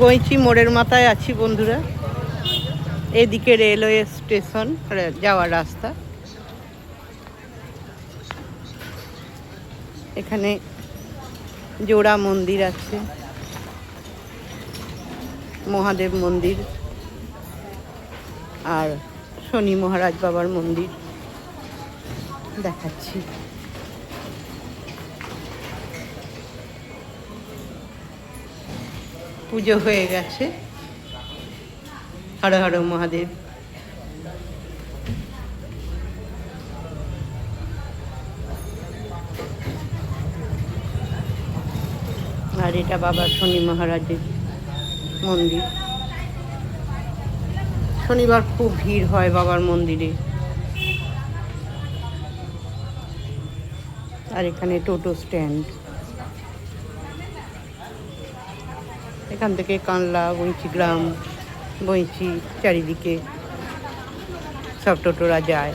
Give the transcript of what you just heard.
বইচি মোড়ের মাথায় আছি বন্ধুরা। এদিকে রেলওয়ে স্টেশন যাওয়ার রাস্তা। এখানে জোড়া মন্দির আছে, মহাদেব মন্দির আর শনি মহারাজ বাবার মন্দির দেখাচ্ছি। পুজো হয়ে গেছে। হর হর মহাদেব। আর এটা বাবা শনি মহারাজের মন্দির। শনিবার খুব ভিড় হয় বাবার মন্দিরে। আর এখানে টোটো স্ট্যান্ড। এখান থেকে কানলা, বইচি গ্রাম, বইচি চারিদিকে সব টোটোরা যায়।